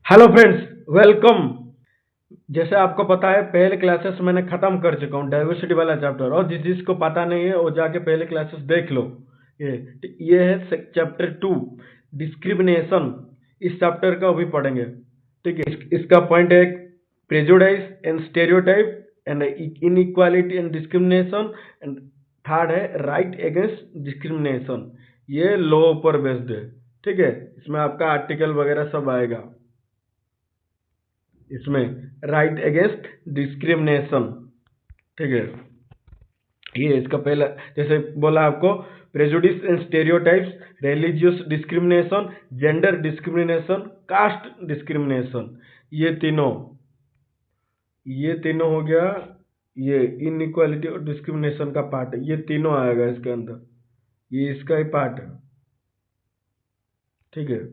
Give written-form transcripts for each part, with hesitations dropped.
Hello friends, welcome. जैसे आपको पता है, पहले क्लासेस मैंने खत्म कर चुका हूँ डाइवर्सिटी वाला चैप्टर, और जिसको पता नहीं है वो जाके पहले क्लासेस देख लो। ये है चैप्टर 2, डिस्क्रिमिनेशन। इस चैप्टर का अभी पढ़ेंगे। ठीक है, इसका पॉइंट है prejudice and stereotype and inequality and discrimination, and third है राइट अगेंस्ट डिस्क्रिमिनेशन। ये लॉ पर बेस्ड है। ठीक है, इसमें आपका आर्टिकल वगैरह सब आएगा। इसमें राइट अगेंस्ट डिस्क्रिमिनेशन। ठीक है, ये इसका पहला, जैसे बोला आपको, prejudice and stereotypes, religious discrimination, gender discrimination, caste discrimination. ये तीनों हो गया। ये इनइक्वालिटी और डिस्क्रिमिनेशन का पार्ट है, ये तीनों आएगा इसके अंदर। ये इसका ही पार्ट है। ठीक है,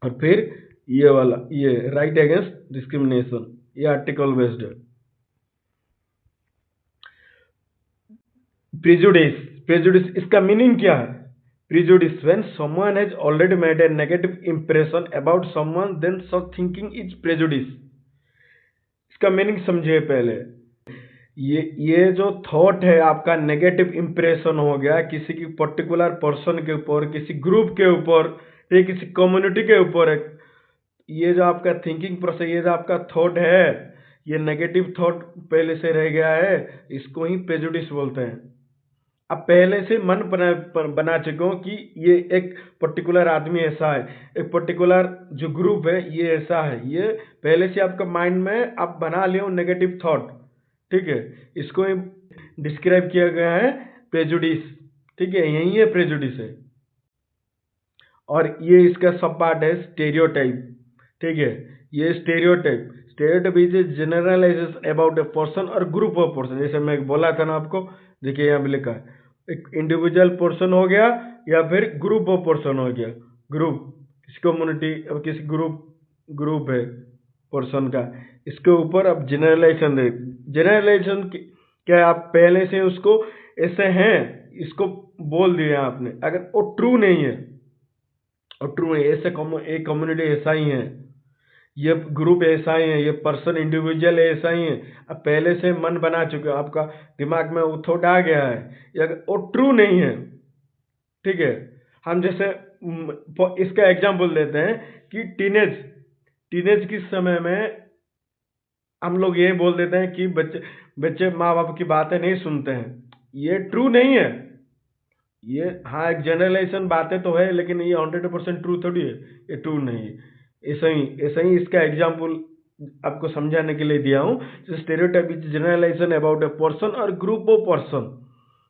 और फिर ये वाला, ये राइट अगेंस्ट डिस्क्रिमिनेशन, ये आर्टिकल बेस्ड है। प्रिजुडिस, प्रिजुडिस इसका मीनिंग क्या है? Prejudice, when someone has already made a negative impression about someone, then such thinking is prejudice. इसका मीनिंग समझिए पहले। ये जो थॉट है आपका, नेगेटिव इंप्रेशन हो गया किसी की पर्टिकुलर पर्सन के ऊपर, किसी ग्रुप के ऊपर, या किसी कम्युनिटी के ऊपर है। ये जो आपका थिंकिंग प्रोसेस, ये जो आपका थॉट है, ये नेगेटिव थॉट पहले से रह गया है, इसको ही प्रेजुडिस बोलते हैं। अब पहले से मन बना चुके हो कि ये एक पर्टिकुलर आदमी ऐसा है, एक पर्टिकुलर जो ग्रुप है ये ऐसा है, ये पहले से आपका माइंड में आप बना लियो नेगेटिव थॉट। ठीक है, इसको ही डिस्क्राइब किया गया है प्रेजुडिस। ठीक है, यही है प्रेजुडिस है। और ये इसका सब पार्ट है स्टेरियोटाइप। ठीक है, ये stereotype, stereotype is generalization about a person और ग्रुप ऑफ पर्सन। जैसे मैं बोला था ना आपको, देखिए यहाँ पे लिखा है, एक इंडिविजुअल पर्सन हो गया या फिर ग्रुप ऑफ पर्सन हो गया। ग्रुप, किसी कम्युनिटी और किसी ग्रुप है पर्सन का, इसके ऊपर अब जनरलाइजेशन दे। जनरलाइजेशन क्या है, आप पहले से उसको ऐसे हैं, इसको बोल दिया आपने, अगर वो ट्रू नहीं है, और ट्रू है ऐसे एक कम्युनिटी ऐसा ही है, ये ग्रुप ऐसा ही है, ये पर्सन इंडिविजुअल ऐसा ही है, अब पहले से मन बना चुके हो, आपका दिमाग में वो थॉट आ गया है, ये अगर वो ट्रू नहीं है। ठीक है, हम जैसे इसका एग्जांपल देते हैं कि टीनेज टीनेज के समय में हम लोग ये बोल देते हैं कि बच्चे बच्चे माँ बाप की बातें नहीं सुनते हैं। ये ट्रू नहीं है। ये, हाँ, एक जनरलाइजेशन बातें तो है, लेकिन ये 100% ट्रू थोड़ी है, ये ट्रू नहीं है। ऐसा ही इसका एग्जाम्पल आपको समझाने के लिए दिया हूँ। Stereotype is generalization about a person और ग्रुप ऑफ पर्सन।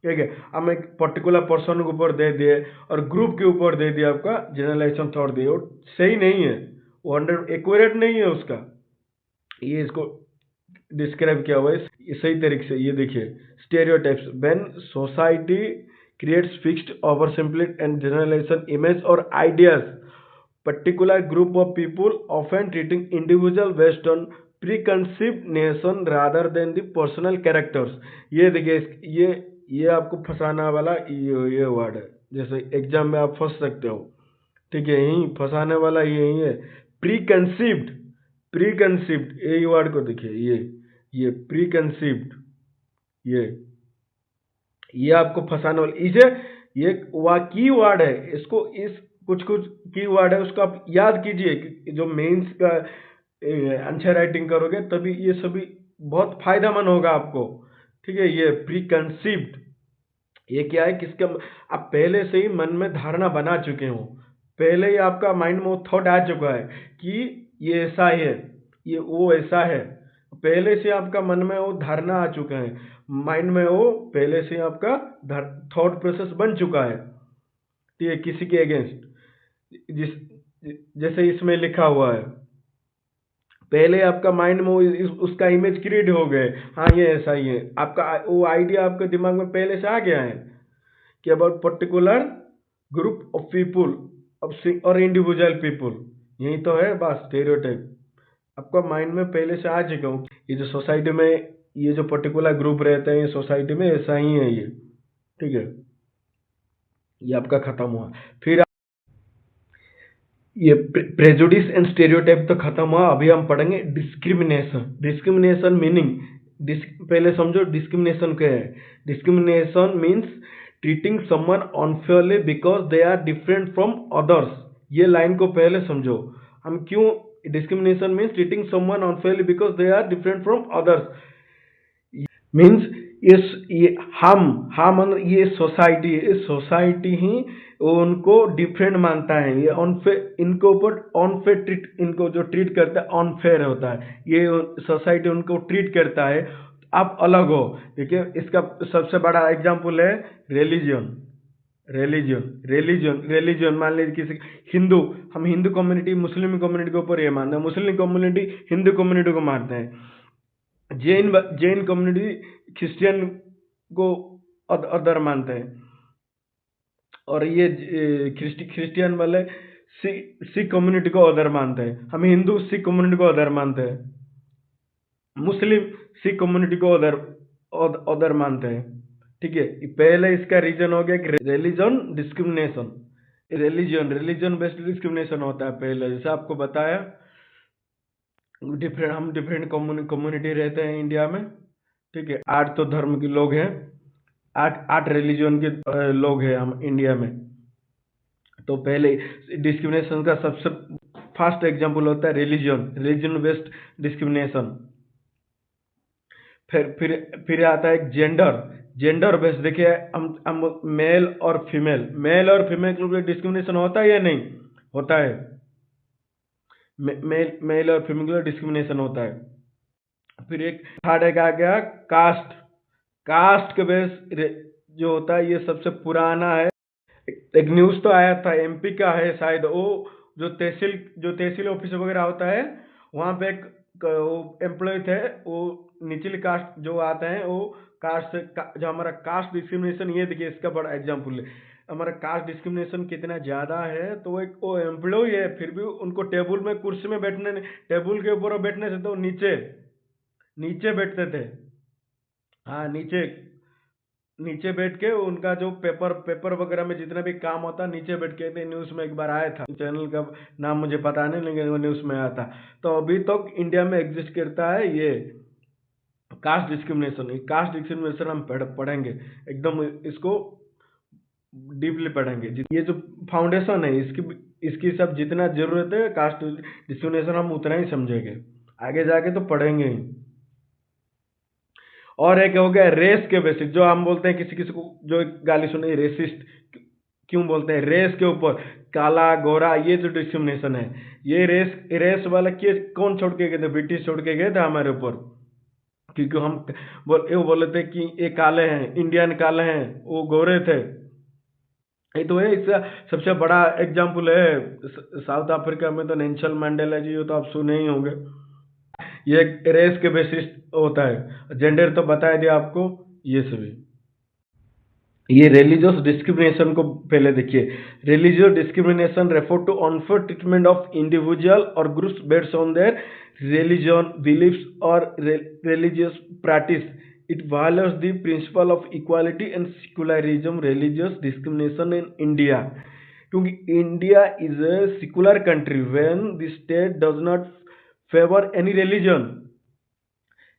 ठीक है, हम एक पर्टिकुलर पर्सन के ऊपर दे दिए और ग्रुप के ऊपर दे दिया, आपका जनरलाइजेशन थॉट दिए, वो सही नहीं है, वो 100 एक्यूरेट नहीं है उसका। ये इसको डिस्क्राइब किया हुआ है सही तरीके से। ये देखिए, stereotypes, when society creates fixed oversimplified and generalization image or ideas particular group of people, often treating individual based on preconceived notion rather than the personal characters। ये देखिए, ये आपको फंसाना वाला ये वर्ड है, जैसे एग्जाम में आप फंस सकते हो। ठीक है, यही फंसाने वाला यही है, प्री कंसीव्ड, यही वर्ड को देखिए, ये प्री कंसीव्ड, ये आपको फंसाने वाला, इसे ये की वर्ड है, इसको इस कुछ की वर्ड है, उसको आप याद कीजिए कि जो मेंस का आंसर राइटिंग करोगे तभी ये सभी बहुत फायदेमंद होगा आपको। ठीक है, ये प्री कंसीव्ड, ये क्या है, किसका, आप पहले से ही मन में धारणा बना चुके हो, पहले ही आपका माइंड में वो थॉट आ चुका है कि ये ऐसा है, ये वो ऐसा है, पहले से आपका मन में वो धारणा आ चुका है, माइंड में वो पहले से आपका थॉट प्रोसेस बन चुका है। ठीक है, किसी के अगेंस्ट, जैसे इसमें लिखा हुआ है, पहले आपका माइंड में उसका इमेज क्रिएट हो गए, हाँ ये ऐसा ही है, आपका वो आइडिया आपके दिमाग में पहले से आ गया है कि about particular group of people और इंडिविजुअल पीपुल, यही तो है बस स्टेरियोटाइप, आपका माइंड में पहले से आ चुका हूँ। ये जो सोसाइटी में ये जो पर्टिकुलर ग्रुप रहते हैं, ये सोसाइटी में ऐसा ही है ये। ठीक है, ये आपका खत्म हुआ। फिर ये प्रेजुडिस एंड स्टेरियोटाइप तो खत्म हुआ, अभी हम पढ़ेंगे डिस्क्रिमिनेशन। डिस्क्रिमिनेशन मीनिंग, पहले समझो डिस्क्रिमिनेशन क्या है। Discrimination means treating someone unfairly because they are different from others. ये लाइन को पहले समझो, हम क्यों discrimination means treating someone unfairly because they are different from others means ये हम ये सोसाइटी, इस सोसाइटी ही उनको डिफरेंट मानता है। ये अनफेयर, इनको ऊपर अनफेयर ट्रीट, इनको जो ट्रीट करता है अनफेयर होता है, ये सोसाइटी उनको ट्रीट करता है, आप अलग हो। देखिए इसका सबसे बड़ा एग्जांपल है रिलीजन। रिलीजन मान लीजिए किसी हिंदू, हम हिंदू कम्युनिटी मुस्लिम कम्युनिटी के ऊपर ये मानते हैं, मुस्लिम कम्युनिटी हिंदू कम्युनिटी को मानते हैं, जैन कम्युनिटी क्रिश्चियन को अदर मानते हैं, और ये क्रिश्चियन वाले सिख कम्युनिटी को अदर मानते हैं। हम हिंदू सिख कम्युनिटी को अदर मानते हैं, मुस्लिम सिख कम्युनिटी को अदर मानते हैं। ठीक है, पहले इसका रीजन हो गया कि religion discrimination. Religion based discrimination होता है पहले, जैसे आपको बताया। हम डिफरेंट कम्युनिटी रहते हैं इंडिया में। ठीक है, 8 तो धर्म के लोग हैं, 8 रिलीजन के लोग हैं हम इंडिया में। तो पहले डिस्क्रिमिनेशन का सबसे फास्ट एग्जांपल होता है रिलीजन बेस्ड डिस्क्रिमिनेशन। फिर आता है जेंडर बेस्ड। देखिए हम मेल और फीमेल के लिए डिस्क्रिमिनेशन होता है या नहीं होता है? मेल और फीमेल के लिए डिस्क्रिमिनेशन होता है। फिर एक थर्ड एक आ गया कास्ट के बेस जो होता है, ये सबसे पुराना है। एक न्यूज तो आया था, एमपी का है शायद, वो जो तहसील ऑफिस वगैरह होता है, वहां पे एक एम्प्लॉय थे, वो निचली कास्ट जो आते हैं, वो कास्ट जो हमारा कास्ट डिस्क्रिमिनेशन, ये देखिए इसका बड़ा एग्जांपल है। हमारा कास्ट डिस्क्रिमिनेशन कितना ज्यादा है, तो एक वो एम्प्लॉय है, फिर भी उनको टेबल में कुर्सी में बैठने, टेबल के ऊपर बैठने से तो नीचे नीचे बैठते थे। हाँ, नीचे बैठ के उनका जो पेपर वगैरह में जितना भी काम होता, नीचे बैठ के न्यूज में एक बार आया था, चैनल का नाम मुझे पता नहीं, लेकिन वो न्यूज में आया था। तो अभी तक इंडिया में एग्जिस्ट करता है ये कास्ट डिस्क्रिमिनेशन हम पढ़ेंगे एकदम, इसको डीपली पढ़ेंगे। ये जो फाउंडेशन है इसकी सब जितना जरूरत है कास्ट डिस्क्रिमिनेशन, हम उतना ही समझेंगे, आगे जाके तो पढ़ेंगे ही। और एक हो गया रेस के बेसिस, जो हम बोलते हैं किसी किसी को जो गाली सुनी रेसिस्ट क्यों बोलते हैं, रेस के ऊपर काला गोरा, ये जो डिस्क्रिमिनेशन है, ये रेस वाला कौन छोड़ के गए थे? ब्रिटिश छोड़ के गए थे हमारे ऊपर, क्योंकि हम वो बोले थे कि ये काले हैं, इंडियन काले हैं, वो गोरे थे। ये तो है, इसका सबसे बड़ा एग्जाम्पल है साउथ अफ्रीका में तो नेल्सन मंडेला जी, ये तो आप सुने ही होंगे। ये रेस के बेसिस होता है, जेंडर तो बताया दिया आपको, ये सभी। ये रिलीजियस डिस्क्रिमिनेशन को पहले देखिए। Religious discrimination refer to unfair treatment of individual और groups based on their religion beliefs और religious practice. It violates the principle of equality and secularism. Religious discrimination in India, क्योंकि India is a secular country when the state does not favour any religion.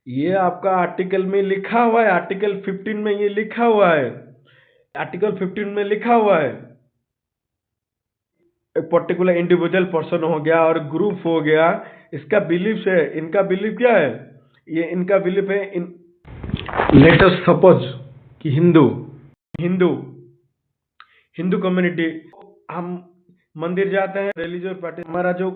ये आपका article में लिखा हुआ है, article 15 में ये लिखा हुआ है, आर्टिकल 15 में लिखा हुआ है। एक पर्टिकुलर इंडिविजुअल पर्सन हो गया और ग्रुप हो गया, इसका बिलीफ है, इनका बिलीफ क्या है, ये इनका बिलीफ है लेट अस सपोज कि हिंदू हिंदू कम्युनिटी, हम मंदिर जाते हैं, रिलीजियस प्रैक्टिस, हमारा जो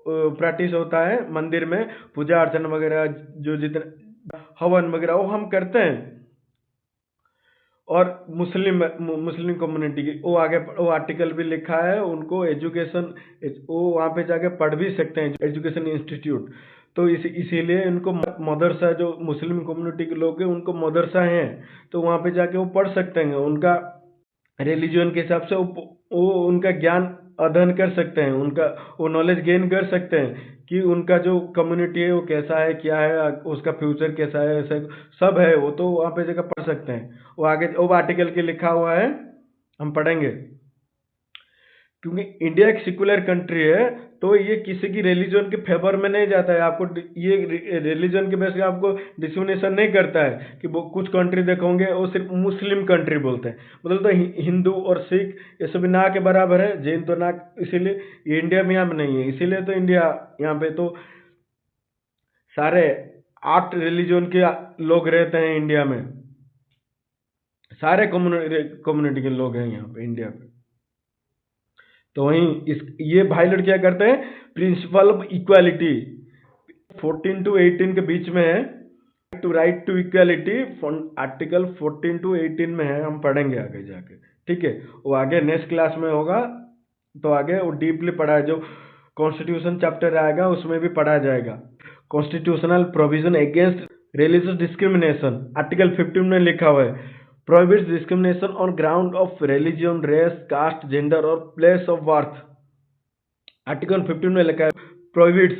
प्रैक्टिस होता है मंदिर में, पूजा अर्चना वगैरह, जो जितना हवन वगैरह वो हम करते हैं। और मुस्लिम कम्युनिटी की वो आगे वो आर्टिकल भी लिखा है, उनको एजुकेशन, वो वहाँ पे जाके पढ़ भी सकते हैं, एजुकेशन इंस्टीट्यूट। तो इसीलिए इनको मदरसा, जो मुस्लिम कम्युनिटी के लोग हैं उनको मदरसा हैं, तो वहाँ पे जाके वो पढ़ सकते हैं, उनका रिलीजन के हिसाब से वो उनका ज्ञान अध्ययन कर सकते हैं, उनका वो नॉलेज गेन कर सकते हैं कि उनका जो कम्युनिटी है वो कैसा है, क्या है, उसका फ्यूचर कैसा है, ऐसा सब है, वो तो वहाँ पे जगह पढ़ सकते हैं। वो आगे वो आर्टिकल के लिखा हुआ है, हम पढ़ेंगे। क्योंकि इंडिया एक सेकुलर कंट्री है, तो ये किसी की रिलीजन के फेवर में नहीं जाता है। आपको ये रिलीजन के बेस पे आपको डिस्क्रिमिनेशन नहीं करता है कि वो कुछ कंट्री देखोगे वो सिर्फ मुस्लिम कंट्री बोलते हैं, मतलब तो हिंदू और सिख ये सभी ना के बराबर है, जैन तो ना, इसीलिए ये इंडिया में यहाँ में नहीं है। इसीलिए तो इंडिया यहाँ पे तो सारे 8 रिलीजन के लोग रहते हैं इंडिया में, सारे कम्युनिटी के लोग हैं यहाँ पे इंडिया पे। तो वहीं इस ये भाई लोग क्या करते हैं, प्रिंसिपल ऑफ इक्वालिटी 14 to 18 के बीच में है, to right to equality article 14 to 18 में है, हम पढ़ेंगे आगे जाके, ठीक है। वो आगे नेक्स्ट क्लास में होगा, तो आगे वो डीपली पढ़ा है, जो कॉन्स्टिट्यूशन चैप्टर आएगा उसमें भी पढ़ा जाएगा। Constitutional provision against religious discrimination, article 15 में लिखा हुआ है, prohibits discrimination on ground of religion, race, caste, gender और place of birth। आर्टिकल 15 में लिखा है prohibits,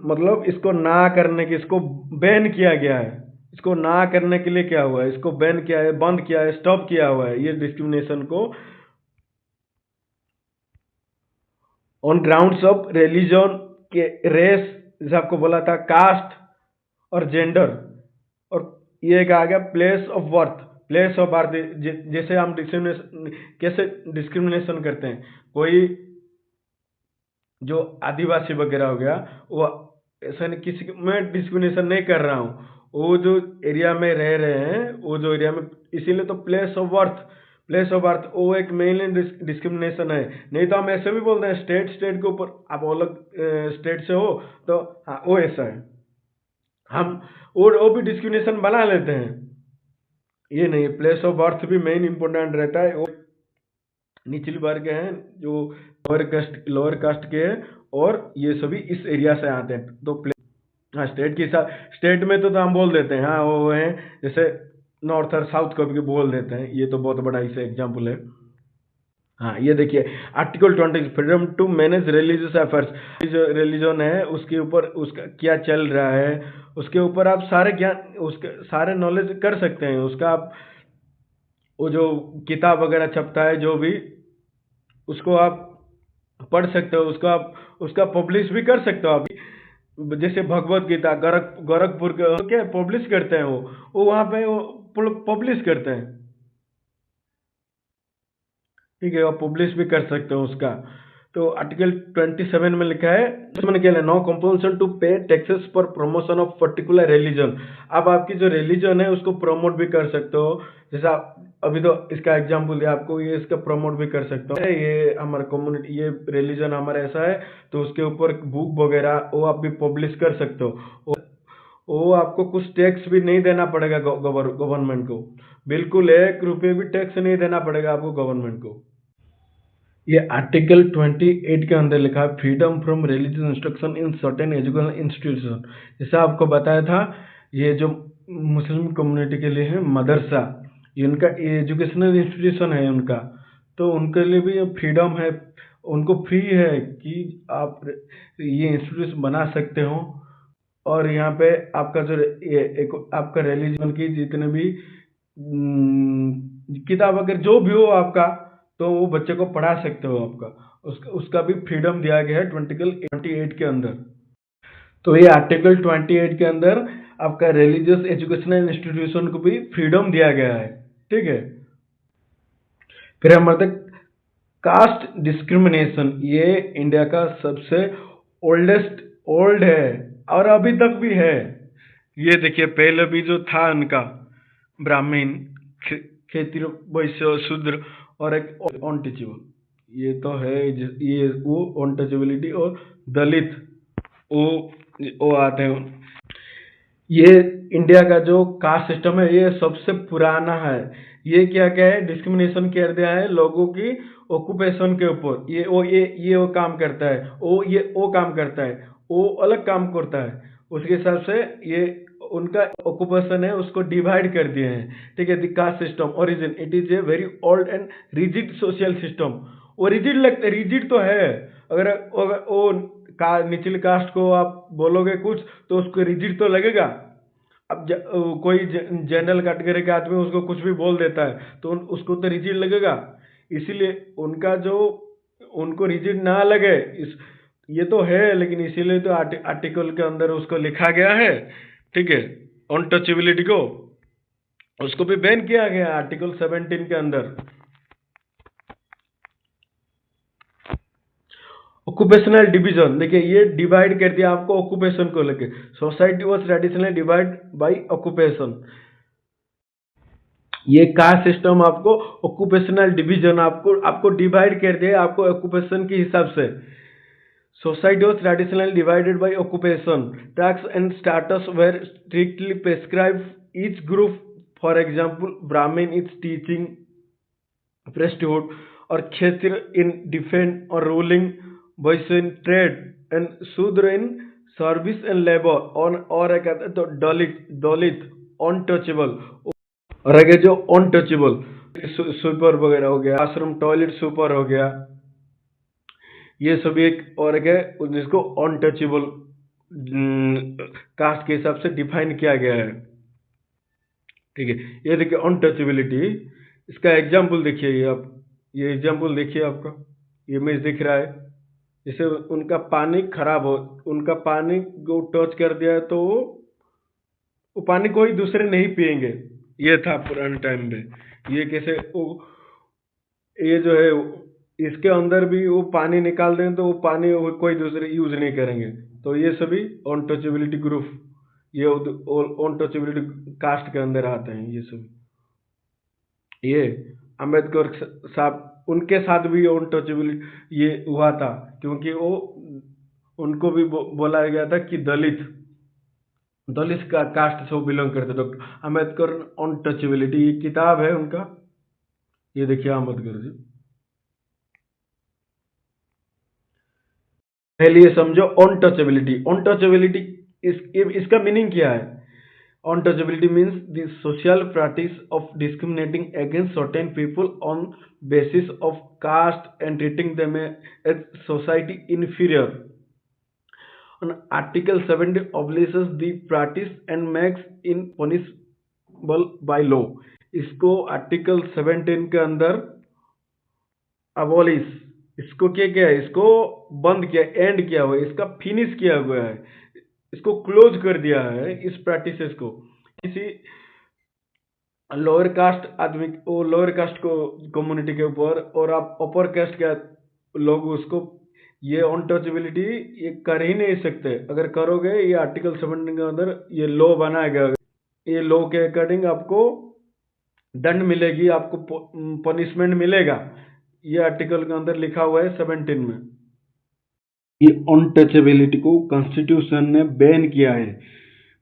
मतलब इसको ना करने की, इसको बैन किया गया है। इसको ना करने के लिए क्या हुआ है, इसको बैन किया है, बंद किया है, स्टॉप किया हुआ है ये डिस्क्रिमिनेशन को, ऑन ग्राउंड्स ऑफ रिलीजन के, रेस जैसे आपको बोला था, कास्ट और जेंडर, और ये एक आ गया place of birth. Place of birth जैसे हम डिस्क्रिमिनेशन, कैसे डिस्क्रिमिनेशन करते हैं, कोई जो आदिवासी वगैरह हो गया, वो ऐसा नहीं, किसी मैं डिस्क्रिमिनेशन नहीं कर रहा हूँ, वो जो एरिया में रह रहे हैं, वो जो एरिया में, इसीलिए तो place of birth, place of birth वो एक मेनली डिस्क्रिमिनेशन है। नहीं तो हम ऐसे भी बोलते हैं स्टेट स्टेट के ऊपर, आप अलग स्टेट से हो तो हाँ वो ऐसा है, हम वो भी डिस्क्रिमिनेशन बना लेते हैं। ये नहीं, प्लेस ऑफ बर्थ भी मेन इंपॉर्टेंट रहता है। वो निचली वर्ग के हैं जो लोअर कास्ट के हैं, और ये सभी इस एरिया से आते हैं, तो हाँ स्टेट के हिसाब, स्टेट में तो हम बोल देते हैं हाँ वो है, जैसे नॉर्थ और साउथ को भी बोल देते हैं, ये तो बहुत बड़ा इसे एग्जाम्पल है। हाँ ये देखिए article 20, freedom to manage religious affairs, जो रिलीजन है उसके ऊपर उसका क्या चल रहा है, उसके ऊपर आप सारे ज्ञान, उसके सारे नॉलेज कर सकते हैं उसका। आप वो जो किताब वगैरह छपता है जो भी, उसको आप पढ़ सकते हो, उसको आप उसका पब्लिश भी कर सकते हो आप। जैसे भगवत गीता गोरखपुर के क्या पब्लिश करते हैं, वो वहाँ पे वो पब्लिश करते हैं, ठीक है, आप पब्लिश भी कर सकते हो उसका। तो आर्टिकल 27 में लिखा है, मैंने क्या, नो कंपल्सन टू पे taxes for promotion of particular religion. अब आपकी जो रिलीजन है उसको प्रमोट भी कर सकते हो, जैसा अभी तो इसका एग्जाम्पल दिया आपको, ये इसका प्रमोट भी कर सकते हो, ये हमारा कम्युनिटी, ये रिलीजन हमारा ऐसा है, तो उसके ऊपर बुक वगैरह वो आप भी पब्लिश कर सकते हो। वो आपको कुछ टैक्स भी नहीं देना पड़ेगा गवर्नमेंट को, बिल्कुल 1 रुपये भी टैक्स नहीं देना पड़ेगा आपको गवर्नमेंट को। ये आर्टिकल 28 के अंदर लिखा है, freedom from religious instruction in certain educational institution. जैसे आपको बताया था, ये जो मुस्लिम कम्युनिटी के लिए है मदरसा, ये उनका एजुकेशनल इंस्टीट्यूशन है उनका, तो उनके लिए भी फ्रीडम है, उनको फ्री है कि आप ये इंस्टीट्यूशन बना सकते हो, और यहाँ पे आपका जो ये एक आपका रिलीजन की जितने भी किताब वगैरह जो भी हो आपका, तो वो बच्चे को पढ़ा सकते हो आपका, उसका भी फ्रीडम दिया गया है आर्टिकल 28 के अंदर। तो ये आर्टिकल 28 के अंदर आपका रिलीजियस एजुकेशनल इंस्टीट्यूशन को भी फ्रीडम दिया गया है, ठीक है। फिर हमारे तक कास्ट डिस्क्रिमिनेशन, ये इंडिया का सबसे ओल्ड है और अभी तक भी है। ये देखिए पहले भी जो था उनका ब्राह्मण, क्षेत्रीय, वैश्य, शूद्र और एक अनटचेबल, ये तो है, ये वो अनटचेबिलिटी और दलित वो आते हैं। ये इंडिया का जो कास्ट सिस्टम है ये सबसे पुराना है। ये क्या क्या है, डिस्क्रिमिनेशन कर दिया है लोगों की ऑक्यूपेशन के ऊपर, ये वो काम करता है, वो काम करता है, वो अलग काम करता है, उसके हिसाब से ये उनका ऑक्यूपेशन है, उसको डिवाइड कर दिए हैं, ठीक है। The caste system origin, it is a very old and rigid social system. वो रिजिड लगता, रिजिड तो है, अगर वो निचली कास्ट को आप बोलोगे कुछ तो उसको रिजिड तो लगेगा, अब कोई जनरल कैटेगरी का आदमी उसको कुछ भी बोल देता है तो उसको तो रिजिड लगेगा। इसीलिए उनका जो उनको रिजिड ना लगे इस ये तो है, लेकिन इसीलिए तो आर्टिकल के अंदर उसको लिखा गया है। ठीक है, अनटचेबिलिटी को उसको भी बैन किया गया आर्टिकल 17 के अंदर। ऑक्यूपेशनल डिवीजन, देखिए ये डिवाइड कर दिया आपको ऑक्यूपेशन को लेके। Society was traditionally divide by occupation. ये कास्ट सिस्टम आपको ऑक्यूपेशनल डिवीजन आपको डिवाइड कर दिया आपको ऑक्यूपेशन के हिसाब से। Society was traditionally divided by occupation. Tasks and status were strictly prescribed. Each group, for example, Brahmin is teaching, priesthood, or Kshatriya in defense or ruling, Vaishya in trade, and Shudra in service and labor, और एक आता है तो दलित untouchable, और आगे जो untouchable super वगैरह हो गया, आश्रम टॉयलेट सुपर हो गया, ये सभी एक और एक है जिसको अनटचेबल कास्ट के हिसाब से डिफाइन किया गया है। ठीक है, ये देखिए अनटचेबिलिटी, इसका एग्जाम्पल देखिए, ये एग्जाम्पल देखिए, आपका ये इमेज दिख रहा है। जैसे उनका पानी खराब हो, उनका पानी को टच कर दिया है तो वो पानी कोई दूसरे नहीं पिएंगे। ये था पुराने टाइम में। ये कैसे ये जो है इसके अंदर भी वो पानी निकाल दें तो वो पानी कोई दूसरे यूज नहीं करेंगे। तो ये सभी अनटचेबिलिटी ग्रुप, ये अनटचेबिलिटी कास्ट के अंदर आते हैं ये सभी। ये अम्बेडकर साहब, उनके साथ भी अनटचेबिलिटी ये हुआ था, क्योंकि वो उनको भी बोला गया था कि दलित का कास्ट से बिलोंग करते। डॉक्टर अम्बेडकर अनटचेबिलिटी, ये किताब है उनका, ये देखिए अम्बेडकर जी। पहले ये समझो अनटचेबिलिटी। अनटचेबिलिटी इसका मीनिंग क्या है? Untouchability means the social practice of discriminating against certain people on basis of caste and treating them as society inferior. Article 70 obliges the practice and makes in punishable by law। इसको article 17 के अंदर abolish, इसको क्या किया है, इसको बंद किया, एंड किया हुआ है, इसका फिनिश किया हुआ है, इसको क्लोज कर दिया है इस प्रैक्टिसेस को। किसी लोअर कास्ट आदमी, वो लोअर कास्ट को कम्युनिटी के ऊपर, और आप अपर कास्ट के लोग उसको ये अनटचेबिलिटी ये कर ही नहीं सकते। अगर करोगे ये आर्टिकल 17 के अंदर ये लॉ बनाया गया, ये लॉ के अकॉर्डिंग आपको दंड मिलेगी, आपको पनिशमेंट मिलेगा। ये आर्टिकल के अंदर लिखा हुआ है 17 में। ये अनटचेबिलिटी को कॉन्स्टिट्यूशन ने बैन किया है।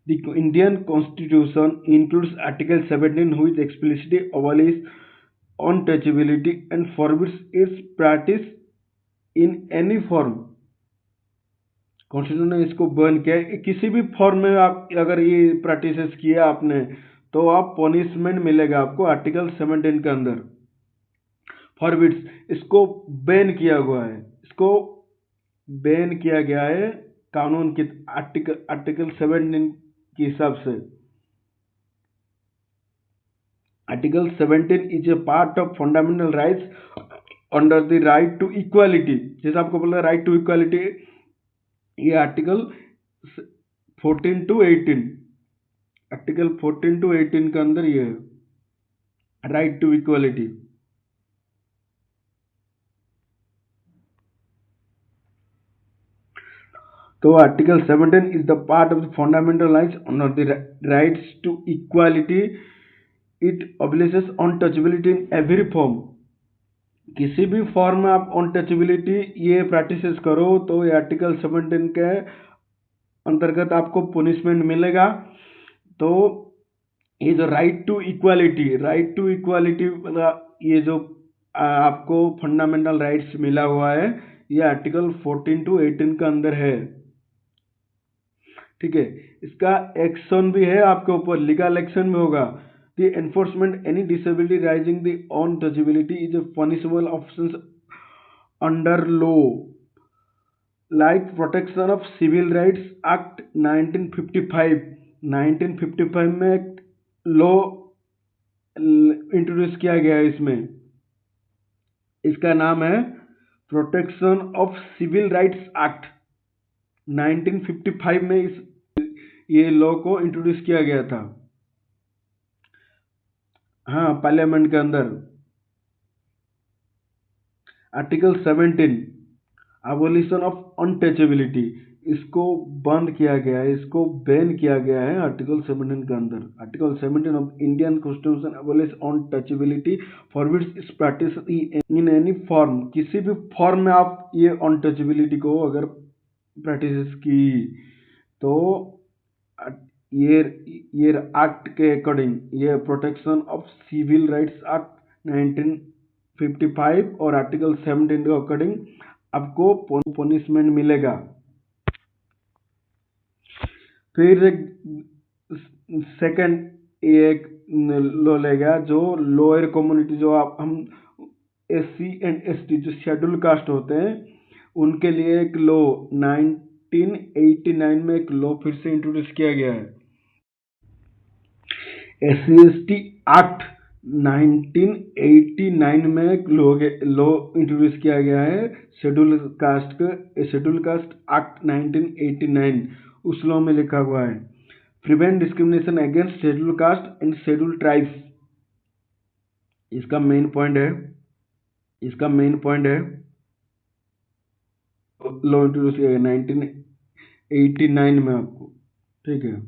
The Indian constitution includes article 17 which explicitly abolish untouchability and forbids it's practice in any form. Constitution ने इसको बैन किया है, किसी भी फॉर्म में आप अगर ये प्रैक्टिसेस किया आपने तो आप पनिशमेंट मिलेगा आपको आर्टिकल 17 के अंदर। फॉरबिड्स, इसको बैन किया हुआ है, इसको बैन किया गया है कानून के आर्टिकल 17 के हिसाब से। Article 17 is a part of fundamental rights under the right to equality. जैसे आपको बोला राइट टू इक्वालिटी, ये आर्टिकल 14 to 18, आर्टिकल 14 to 18 के अंदर ये राइट टू इक्वालिटी। तो article 17 is the part of the fundamental rights under the rights to equality. It obliges untouchability in every form. किसी भी फॉर्म में आप अनटचेबिलिटी ये प्रैक्टिसेस करो तो ये आर्टिकल 17 के अंतर्गत आपको पनिशमेंट मिलेगा। तो ये जो राइट टू इक्वालिटी मतलब ये जो आपको फंडामेंटल राइट्स मिला हुआ है, ये आर्टिकल 14 to 18 के अंदर है। ठीक है, इसका एक्शन भी है आपके ऊपर, लीगल एक्शन भी होगा। The enforcement any disability rising the untouchability is a punishable offence under law, like protection of civil rights act 1955 1955 में एक लॉ इंट्रोड्यूस किया गया है इसमें, इसका नाम है protection of civil rights act. 1955 में ये लॉ को इंट्रोड्यूस किया गया था, हाँ, पार्लियामेंट के अंदर। आर्टिकल 17 एबोलिशन ऑफ अनटचेबिलिटी, इसको बंद किया गया है, इसको बैन किया गया है आर्टिकल 17 के अंदर। Article 17 of Indian constitution abolish untouchability forbids it's practice in any form. किसी भी फॉर्म में आप ये अनटचेबिलिटी को अगर प्रैक्टिस की तो ये एक्ट के अकॉर्डिंग, ये protection of civil rights act 1955 और आर्टिकल 17 के अकॉर्डिंग आपको पनिशमेंट मिलेगा। फिर सेकंड एक लॉ लेगा जो लोअर कम्युनिटी, जो हम SC एंड ST जो शेड्यूल कास्ट होते हैं उनके लिए एक लॉ 1989 में एक लॉ फिर से इंट्रोड्यूस किया गया है। SC/ST एक्ट 1989 में एक लॉ इंट्रोड्यूस किया गया है, शेड्यूल कास्ट एक्ट 1989। उस लॉ में लिखा हुआ है prevent discrimination against schedule caste and schedule tribes. इसका मेन पॉइंट है लॉ इंट्रोड्यूस किया गया 1989 में आपको, ठीक है।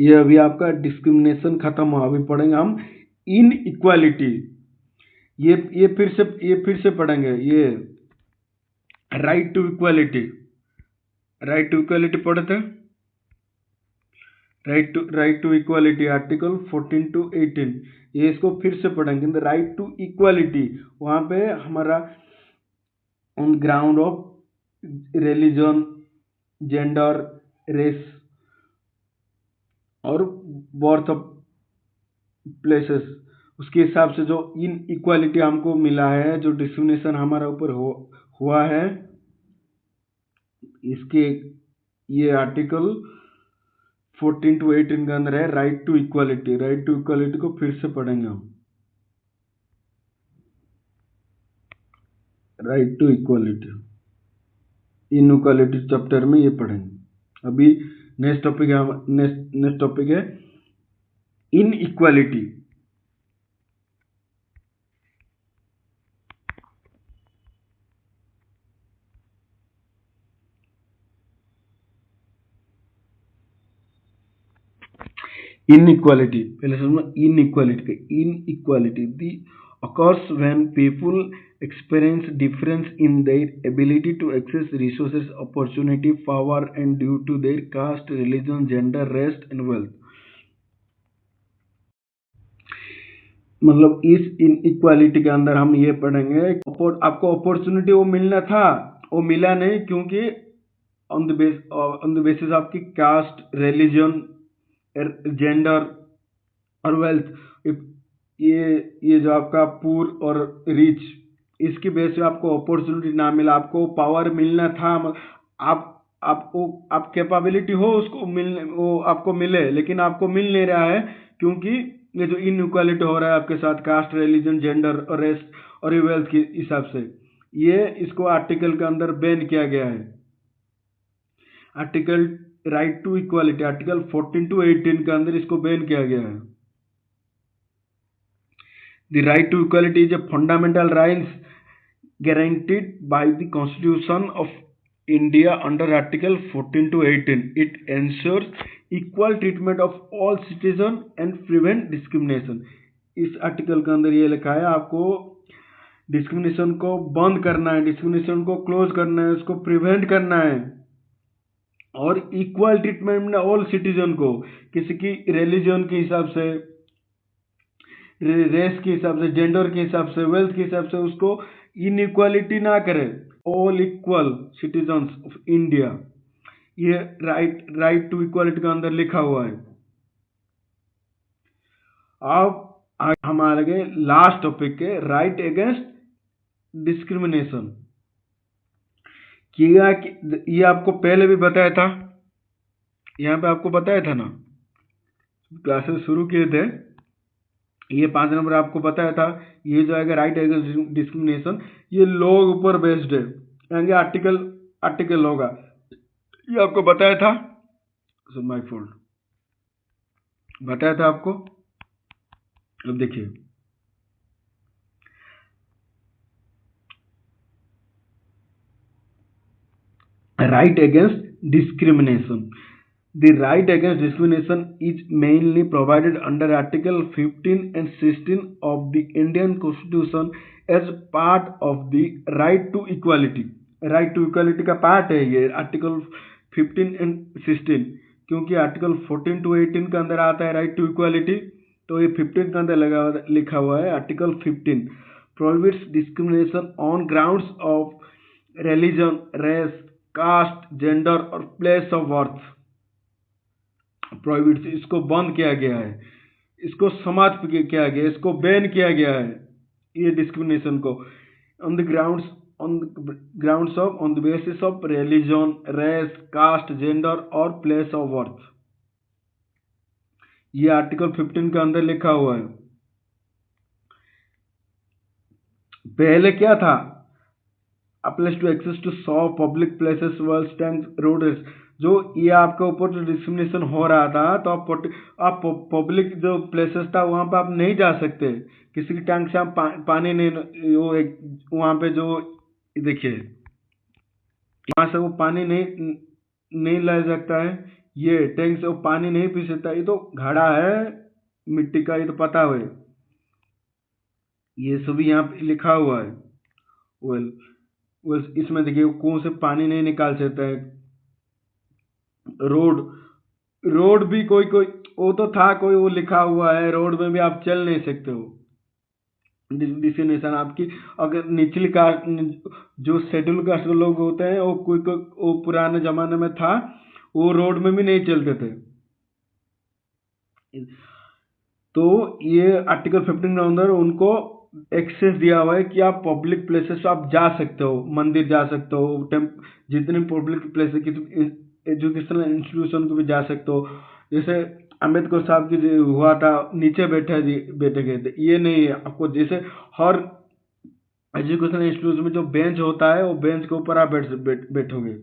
ये अभी आपका डिस्क्रिमिनेशन खत्म हुआ, अभी पढ़ेंगे हम इन इक्वालिटी। ये फिर से पढ़ेंगे, ये राइट टू इक्वालिटी पढ़े थे। Right to equality article 14 to 18, ये इसको फिर से पढ़ेंगे। राइट टू इक्वालिटी, वहां पे हमारा on ground of religion, gender, race और बर्थ ऑफ प्लेसेस, उसके हिसाब से जो इन इक्वालिटी हमको मिला है, जो डिस्क्रिमिनेशन हमारा ऊपर हुआ है, इसके ये आर्टिकल 14 to 18 के अंदर है राइट टू इक्वालिटी को फिर से पढ़ेंगे हम। Right to equality inequality chapter में ये पढ़ेंगे। अभी नेक्स्ट टॉपिक है इनइक्वालिटी। इनइक्वालिटी पहले समझो, inequality the occurs when people experience difference in their ability to access resources, opportunity, power and due to their caste, religion, gender, race and wealth। मतलब इस inequality के अंदर हम ये पढ़ेंगे, आपको अपॉर्चुनिटी वो मिलना था, वो मिला नहीं, क्योंकि ऑन द बेसिस आपकी कास्ट, रिलीजन, जेंडर और वेल्थ, ये जो आपका पुअर और रिच, इसकी बेस पे आपको अपॉर्चुनिटी ना मिला, आपको पावर मिलना था, आप कैपेबिलिटी हो उसको मिलने, वो आपको मिले, लेकिन आपको मिल नहीं रहा है, क्योंकि ये जो इनइक्वालिटी हो रहा है आपके साथ कास्ट, रिलीजन, जेंडर और रेस और वेल्थ के हिसाब से, ये इसको आर्टिकल के अंदर बैन किया गया है। Article right to equality article 14 to 18 के अंदर इसको बैन किया गया है। The right to equality is a fundamental right guaranteed by the Constitution of India under Article 14 to 18. It ensures equal treatment of all citizens and prevent discrimination. इस article के अंदर ये लिखा है आपको डिस्क्रिमिनेशन को बंद करना है, डिस्क्रिमिनेशन को क्लोज करना है, उसको प्रिवेंट करना है, और इक्वल ट्रीटमेंट ऑल सिटीजन को, किसी की रिलीजन के हिसाब से, रेस के हिसाब से, जेंडर के हिसाब से, वेल्थ के हिसाब से उसको इनइक्वालिटी ना करे, all equal citizens of India. ये राइट टू इक्वालिटी के अंदर लिखा हुआ है। अब हमारे लास्ट टॉपिक के राइट अगेंस्ट डिस्क्रिमिनेशन। किया कि ये आपको पहले भी बताया था, यहाँ पे आपको बताया था ना, क्लासेस शुरू किए थे, ये 5 नंबर आपको बताया था। ये जो आएगा राइट अगेंस्ट डिस्क्रिमिनेशन, ये लॉ ऊपर बेस्ड है, यानी आर्टिकल आर्टिकल होगा, ये आपको बताया था। सो माय फॉल्ट, बताया था आपको। अब देखिए, right against discrimination. The right against discrimination is mainly provided under Article 15 and 16 of the Indian Constitution as part of the right to equality. Right to equality का पार्ट है ये article 15 and 16, क्योंकि article 14 to 18 के अंदर आता है right to equality, तो ये 15 के अंदर लिखा हुआ है article 15 prohibits discrimination on grounds of religion, race, caste, gender और प्लेस ऑफ बर्थ। प्रोहिबिट, इसको बंद किया गया है, इसको समाप्त किया गया है, इसको बैन किया गया है, ये डिस्क्रिमिनेशन को on the grounds of on the basis of religion, race, caste, gender और प्लेस ऑफ बर्थ। ये आर्टिकल 15 के अंदर लिखा हुआ है। पहले क्या था, applies to access to shop, public places, world tank, road, जो ये आपके ऊपर जो डिस्क्रिमिनेशन हो रहा था, तो आप पब्लिक जो प्लेसेस था वहाँ पे आप नहीं जा सकते, किसी की टैंक से आप पानी नहीं, वो वहाँ पे जो देखिए वहाँ से वो पानी नहीं ला सकता है, ये टैंक से वो पानी नहीं पी सकता, ये तो घड़ा है मिट्टी का, ये तो पता है, ये सभी यहाँ पे लिखा हुआ है। वेल इसमें देखिए कुएं से पानी नहीं निकाल सकता है, रोड भी कोई वो तो था, कोई वो लिखा हुआ है, रोड में भी आप चल नहीं सकते हो। डिस्क्रिमिनेशन आपकी, अगर निचली कास्ट, जो शेड्यूल कास्ट के लोग होते हैं, वो पुराने जमाने में था, वो रोड में भी नहीं चलते थे। तो ये आर्टिकल 15 के अंदर उनको एक्सेस दिया हुआ है कि आप पब्लिक प्लेसेस आप जा सकते हो, मंदिर जा सकते हो, जितने पब्लिक प्लेसेस की एजुकेशनल इंस्टीट्यूशन को भी जा सकते हो। जैसे अम्बेडकर साहब की जो हुआ था, नीचे बैठे गए थे, ये नहीं है आपको, जैसे हर एजुकेशनल इंस्टीट्यूशन में जो बेंच होता है, वो बेंच के ऊपर आप बैठोगे।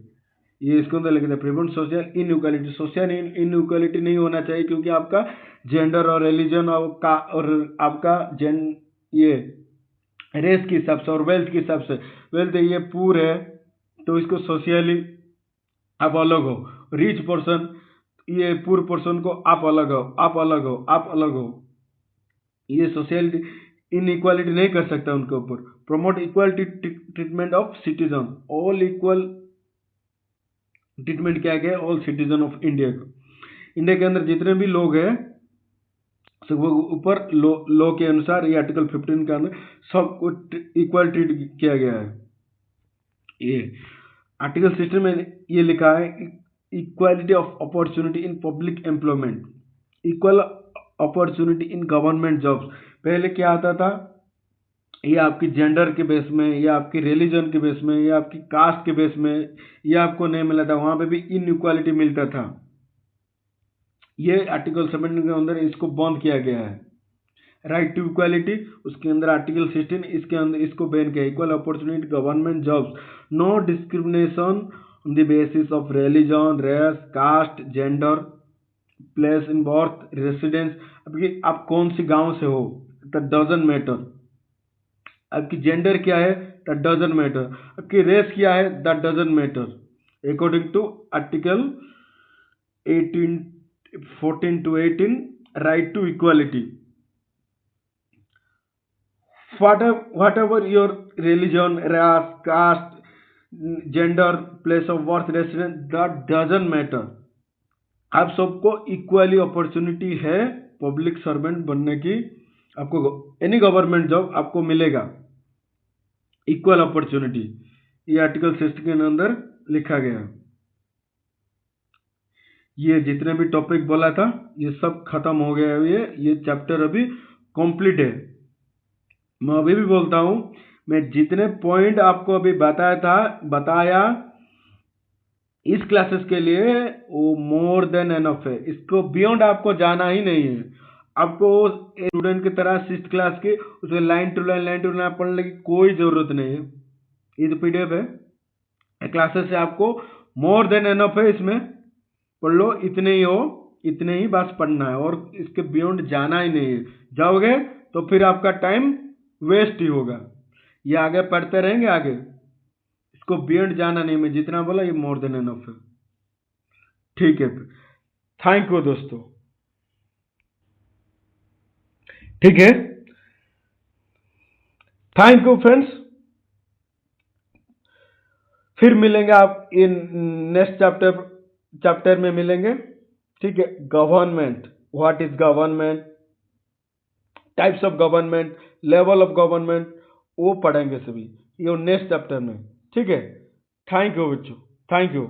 ये इसके अंदर लिखा था, prevent social inequality, social inequality नहीं होना चाहिए, क्योंकि आपका जेंडर और रिलीजन और आपका ये रेस के हिसाब से और वेल्थ के हिसाब से, वेल्थ ये पूर है तो इसको सोशली आप अलग हो, रिच पर्सन, ये पुअर पर्सन को आप अलग हो, आप अलग हो, आप अलग हो, ये सोशल इनइक्वालिटी नहीं कर सकता उनके ऊपर। Promote equality treatment of citizen, all equal treatment किया गया ऑल सिटीजन ऑफ इंडिया को। इंडिया के अंदर जितने भी लोग हैं सब वो ऊपर लॉ के अनुसार, ये आर्टिकल 15 के अंदर सबको इक्वल ट्रीट किया गया है। ये आर्टिकल 16 में ये लिखा है, equality of opportunity in public employment, equal opportunity in government jobs. पहले क्या आता था, ये आपकी जेंडर के बेस में, या आपकी रिलीजन के बेस में, या आपकी कास्ट के बेस में, ये आपको नहीं मिला था, वहां पे भी इनइक्वालिटी मिलता था। ये आर्टिकल 17 के अंदर इसको बंद किया गया है। राइट टू इक्वालिटी, उसके अंदर आर्टिकल 16 इसके अंदर इसको बैन किया, equal opportunity government jobs, no discrimination on the basis of religion, race, caste, gender, place in birth, residence, आप कौन सी गांव से हो दैट डजंट मैटर, आपकी जेंडर क्या है दैट डजंट मैटर, आपकी रेस क्या है that doesn't matter, according to article 14 to 18 right to equality. Whatever your religion, race, caste, gender, place of birth, residence, that doesn't matter. आप सबको equally opportunity है public servant बनने की, आपको any government job आपको मिलेगा, इक्वल अपॉर्चुनिटी। ये article 16 के अंदर लिखा गया। ये जितने भी टॉपिक बोला था ये सब खत्म हो गया है, ये चैप्टर अभी कंप्लीट है। मैं अभी भी बोलता हूँ, मैं जितने पॉइंट आपको अभी बताया इस क्लासेस के लिए वो मोर देन एनफ है, इसको बियॉन्ड आपको जाना ही नहीं है। आपको स्टूडेंट की तरह सिक्स क्लास की उसमें लाइन टू लाइन पढ़ने की कोई ज़रूरत नहीं है। ये तो पीडीएफ है, क्लासेस से आपको मोर देन एनफ है, इसमें पढ़ लो, इतने ही हो, इतने ही बस पढ़ना है और इसके बियॉन्ड जाना ही नहीं है। जाओगे तो फिर आपका टाइम वेस्ट ही होगा। ये आगे पढ़ते रहेंगे आगे, इसको बियॉन्ड जाना नहीं, मैं जितना बोला ये मोर देन एनफ है। ठीक है, थैंक यू दोस्तों। ठीक है, थैंक यू फ्रेंड्स। फिर मिलेंगे आप इन नेक्स्ट चैप्टर में मिलेंगे। ठीक है, government, what is government, types of government, level of government, वो पढ़ेंगे सभी ये नेक्स्ट चैप्टर में। ठीक है, थैंक यू बच्चों, थैंक यू।